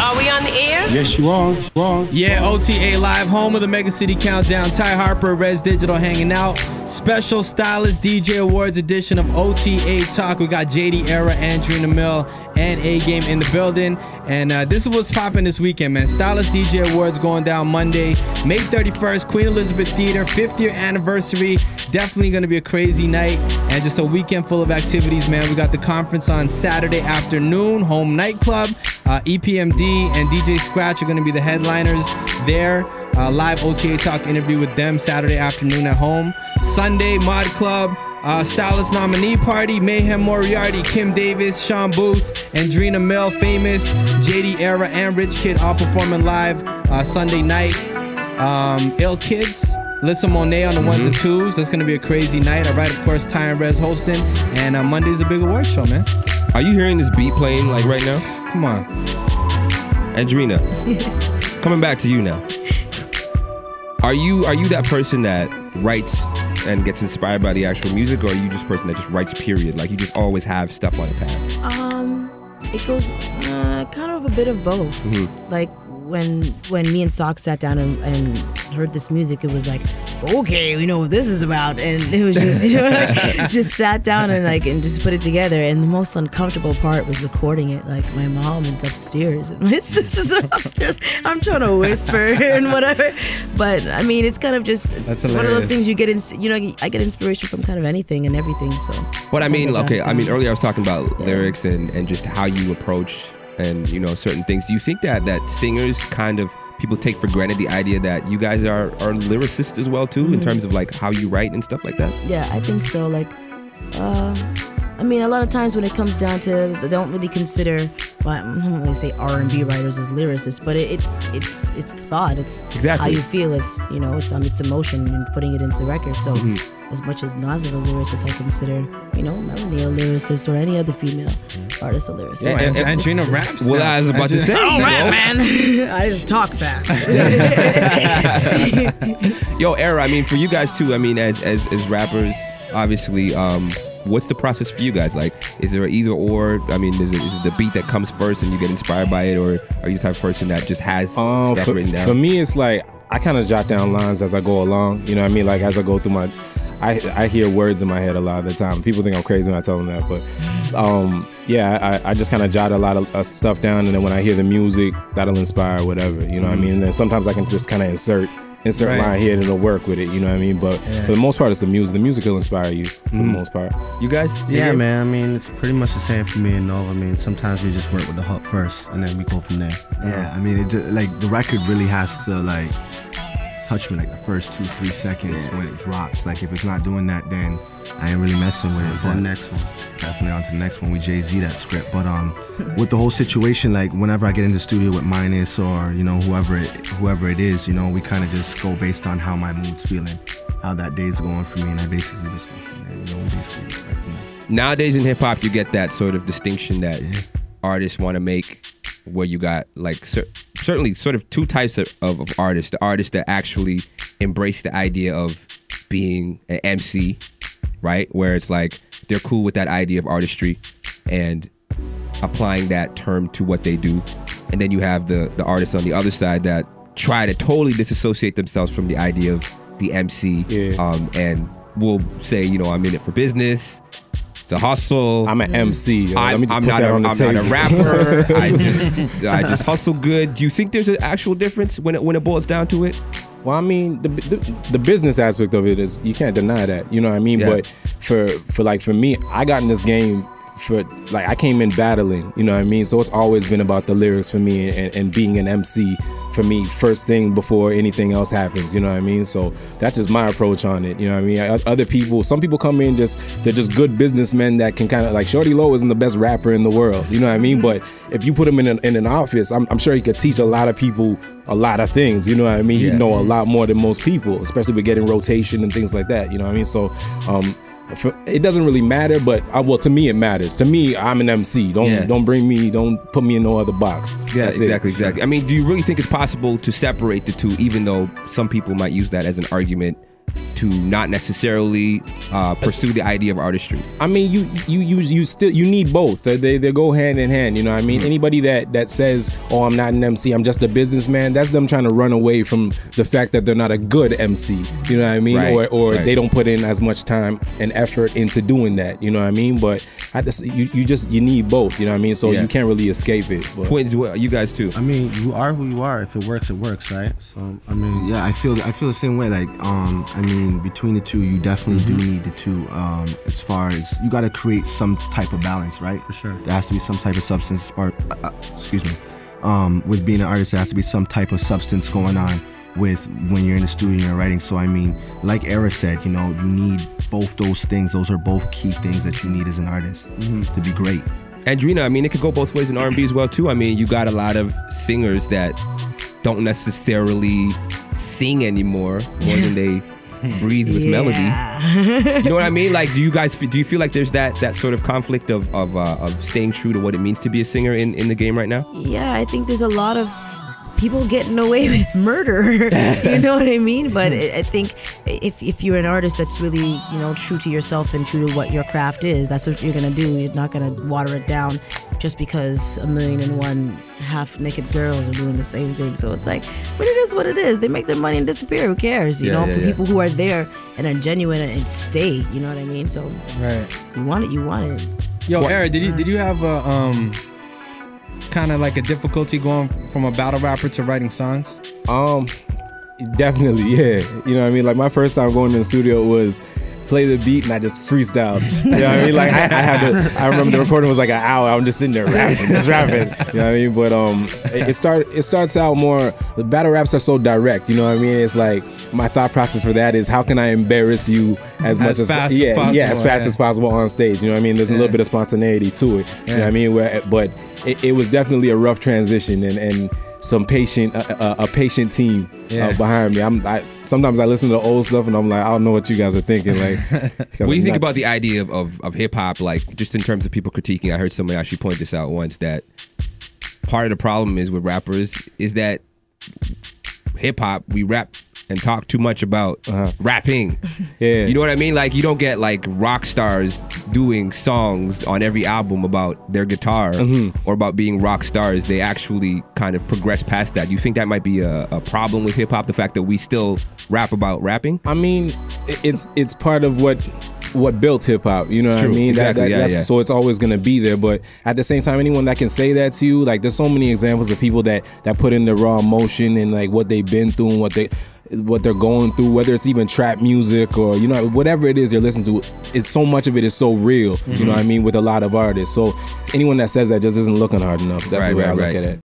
Are we on the air? Yes, you are. Yeah, OTA Live, home of the Mega City Countdown. Ty Harper, Res Digital hanging out. Special Stylus DJ Awards edition of OTA Talk. We got JD Era, Andreena Mill, and A-Game in the building. And this is what's popping this weekend, man. Stylus DJ Awards going down Monday, May 31st, Queen Elizabeth Theater, 5th year anniversary. Definitely going to be a crazy night and just a weekend full of activities, man. We got the conference on Saturday afternoon, Home Nightclub. EPMD and DJ Scratch are going to be the headliners there. Live OTA Talk interview with them Saturday afternoon at home. Sunday, Mod Club, Stylus nominee party, Mayhem Moriarty, Kim Davis, Sean Booth, Andreena Mill, Famous, JD Era, and Rich Kid all performing live Sunday night. Ill Kids, Lissa Monet on the ones and twos. That's going to be a crazy night. All right, of course, Ty and Rez hosting. And Monday's a big award show, man. Are you hearing this beat playing like right now? Come on. Andreena, coming back to you now. Are you that person that writes and gets inspired by the actual music, or are you just a person that just writes period? Like you just always have stuff on the pad? It goes kind of a bit of both. Mm-hmm. Like when me and Sock sat down and heard this music, it was like, okay, we know what this is about, and it was just, you know, like, just sat down and just put it together. And the most uncomfortable part was recording it. Like my mom is upstairs and my sisters are upstairs. I'm trying to whisper and whatever, but I mean, it's kind of just it's one of those things you get. I get inspiration from kind of anything and everything. So. But I mean, okay, I mean, earlier I was talking about lyrics and just how you approach and certain things. Do you think that singers kind of people take for granted the idea that you guys are lyricists as well too, in terms of like how you write and stuff like that? Yeah, I think so. Like, I mean, a lot of times when it comes down to, they don't really consider, well, I don't really say R&B writers as lyricists, but it's thought, it's how you feel, it's it's emotion and putting it into record. So as much as Nas is a lyricist, I consider Melanie a lyricist, or any other female artist a lyricist. Yeah, and Andreena raps. Well, I was about to say. Oh man, I just talk fast. Yo, Era, I mean, for you guys too. I mean, as rappers, obviously. What's the process for you guys? Like, is there an either or? I mean, is it the beat that comes first and you get inspired by it, or are you the type of person that just has stuff written down? For me, it's like I kind of jot down lines as I go along. You know what I mean? Like as I go through I hear words in my head a lot of the time. People think I'm crazy when I tell them that, but yeah, I just kind of jot a lot of stuff down, and then when I hear the music, that'll inspire whatever. You know what I mean? And then sometimes I can just kind of insert right. line here and it'll work with it, you know what I mean? But for the most part, it's the music. The music will inspire you for the most part. You guys? Yeah, man. I mean, it's pretty much the same for me and Nova. I mean, sometimes we just work with the hook first and then we go from there. Yeah, I mean, like the record really has to like touch me like the first 2-3 seconds when it drops. Like if it's not doing that, then I ain't really messing with it. On the next one. Definitely on to the next one. We Jay-Z that script. But with the whole situation, like whenever I get in the studio with Minus or whoever it is, we kind of just go based on how my mood's feeling, how that day's going for me, and I basically just go from there. Nowadays in hip hop, you get that sort of distinction that artists want to make, where you got like certainly sort of two types of artists: the artists that actually embrace the idea of being an MC, right, where it's like they're cool with that idea of artistry and applying that term to what they do. And then you have the artists on the other side that try to totally disassociate themselves from the idea of the MC, and will say, I'm in it for business. It's a hustle. I'm an MC. I'm not a rapper. I just hustle good. Do you think there's an actual difference when it boils down to it? Well, I mean, the business aspect of it is, you can't deny that, you know what I mean? Yeah. But for me, I got in this game I came in battling, you know what I mean? So it's always been about the lyrics for me and being an MC for me first thing before anything else happens, you know what I mean? So that's just my approach on it, you know what I mean? Other people, some people come in they're just good businessmen that can kind of, like Shorty Low isn't the best rapper in the world, you know what I mean? But if you put him in an office, I'm sure he could teach a lot of people a lot of things, you know what I mean? He'd know a lot more than most people, especially with getting rotation and things like that, you know what I mean? So it doesn't really matter, but to me it matters. To me, I'm an MC. Don't put me in no other box. Yeah, exactly. I mean, do you really think it's possible to separate the two, even though some people might use that as an argument to not necessarily pursue the idea of artistry? I mean, you need both. They go hand in hand. You know what I mean? Anybody that says, "Oh, I'm not an MC, I'm just a businessman," that's them trying to run away from the fact that they're not a good MC. You know what I mean? Right, or right. they don't put in as much time and effort into doing that. You know what I mean? But you need both. You know what I mean? So you can't really escape it. But. Twins, well, you guys too. I mean, you are who you are. If it works, right? So I mean, yeah, I feel the same way. Like, I mean, between the two, you definitely do need the two. As far as you got to create some type of balance, right? For sure. There has to be some type of substance. Excuse me. With being an artist, there has to be some type of substance going on with when you're in the studio and you're writing. So I mean, like Era said, you know, you need both those things. Those are both key things that you need as an artist to be great. Andreena, I mean, it could go both ways in R&B as well too. I mean, you got a lot of singers that don't necessarily sing anymore more than they breathe with melody. You know what I mean? Like, do you feel like there's that sort of conflict of staying true to what it means to be a singer in the game right now? Yeah, I think there's a lot of people getting away with murder. You know what I mean? But I think if you're an artist that's really, you know, true to yourself and true to what your craft is, that's what you're gonna do. You're not gonna water it down just because 1,000,001 half-naked girls are doing the same thing. So it's like, but it is what it is. They make their money and disappear. Who cares? You know, people who are there and are genuine and stay. You know what I mean? So you want it, you want it. Yo, Era, did you have a kind of like a difficulty going from a battle rapper to writing songs? Definitely, yeah. You know what I mean? Like, my first time going to the studio was play the beat and I just freestyled. You know what I mean? Like, I remember the recording was like an hour. I'm just sitting there rapping. You know what I mean? But it starts out more, the battle raps are so direct, you know what I mean? It's like, my thought process for that is, how can I embarrass you as much as fast as possible? Yeah, as fast as possible on stage. You know what I mean? There's a little bit of spontaneity to it. You know what I mean? But it was definitely a rough transition and some a patient team behind me. Sometimes I listen to old stuff and I'm like, I don't know what you guys are thinking. Like, what do you think about the idea of hip hop? Like, just in terms of people critiquing, I heard somebody actually point this out once, that part of the problem is with rappers is that hip hop, we rap and talk too much about rapping. Yeah. You know what I mean? Like, you don't get like rock stars doing songs on every album about their guitar or about being rock stars. They actually kind of progress past that. Do you think that might be a problem with hip hop, the fact that we still rap about rapping? I mean, it's part of what built hip hop, you know what I mean? Exactly. So it's always gonna be there. But at the same time, anyone that can say that to you, like, there's so many examples of people that put in the raw emotion and like what they've been through and what they're going through, whether it's even trap music or, you know, whatever it is you're listening to, it's so much of it is so real, you know what I mean, with a lot of artists. So anyone that says that just isn't looking hard enough. That's the way I look at it.